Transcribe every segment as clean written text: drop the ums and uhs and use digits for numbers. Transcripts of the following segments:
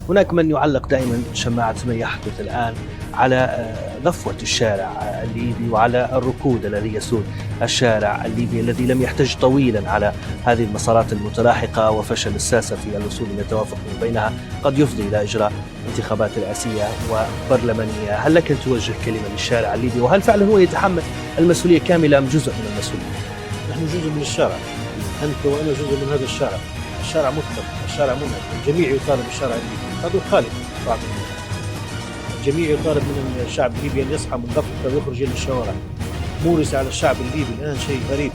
هناك من يعلق دائما شماعة ما يحدث الآن على ضفوة الشارع الليبي وعلى الركود الذي يسود الشارع الليبي الذي لم يحتج طويلا على هذه المسارات المتلاحقة، وفشل الساسة في الوصول إلى توافق بينها قد يفضي إلى إجراء انتخابات رئاسية وبرلمانية. هل لك أن توجه كلمة للشارع الليبي، وهل فعلا هو يتحمل المسؤولية كاملة أم جزء من المسؤولية؟ نحن جزء من الشارع، أنت وأنا جزء من هذا الشارع. الشارع متفق، الشارع منهك، الجميع يطالب الشارع الليبي، هذا الخالق بعض الجميع يطالب من الشعب الليبي أن يصحى من غفلته ويخرج إلى الشوارع. مورس على الشعب الليبي الآن شيء غريب،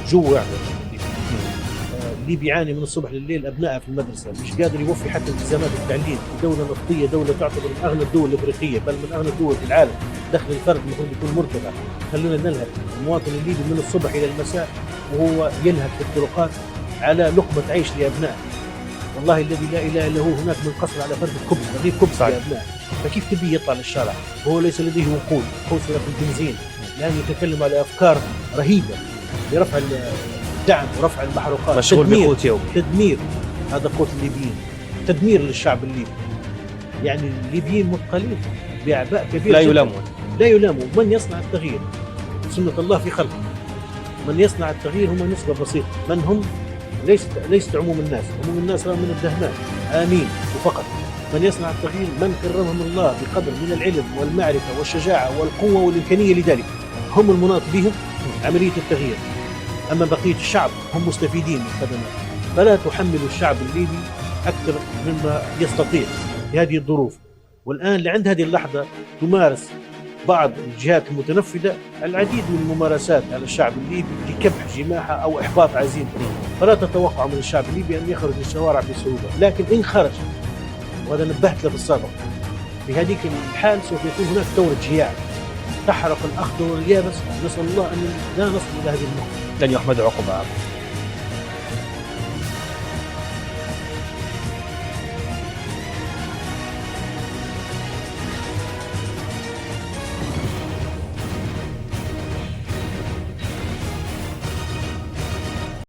جوع. الليبي يعاني من الصبح لليل، أبنائه في المدرسة مش قادر يوفي حتى التزامات التعليم. دولة نفطية، دولة تعتبر من أغنى الدول الإفريقية، بل من أغنى الدول في العالم. دخل الفرد المفروض يكون مرتفع. خلونا نلهك المواطن الليبي من الصبح إلى المساء وهو يلهك في الطرقات على لقمة عيش لأبنائه. والله الذي لا إله إلا هو، هناك من قصر على فرد الخبز، رغيف خبز لأبنائه. فكيف تبي يطلع للشارع وهو ليس لديه وقود، حوصلة في البنزين؟ الآن يتكلم على أفكار رهيبة لرفع الدعم ورفع المحروقات، مشغول بقوت يومي، تدمير. هذا قوت الليبيين، تدمير للشعب الليبي. يعني الليبيين مثقلين بأعباء كبيرة، لا يلامون. من يصنع التغيير؟ سنة الله في خلقه. من يصنع التغيير هم نسبة بسيطة. من هم؟ ليست عموم الناس. عموم الناس من الدهماء آمين وفقط. من يصنع التغيير من كرمهم الله بقدر من العلم والمعرفة والشجاعة والقوة والإمكانية، لذلك هم المناط بهم عملية التغيير. أما بقية الشعب هم مستفيدين من الخدمات. فلا تحملوا الشعب الليبي أكثر مما يستطيع في هذه الظروف. والآن لعند هذه اللحظة تمارس بعض الجهات المتنفذة العديد من الممارسات على الشعب الليبي لكبح جماحه أو إحباط عزيمته. فلا تتوقعوا من الشعب الليبي أن يخرج للشوارع بصعوبة، لكن إن خرج، وهذا نبهت له في السابق، في هذه الحال سوف يكون هناك ثورة جياع تحرق الأخضر واليابس. نسأل الله أن لا نصل إلى هذه النقطة. لن يحمد عقبها.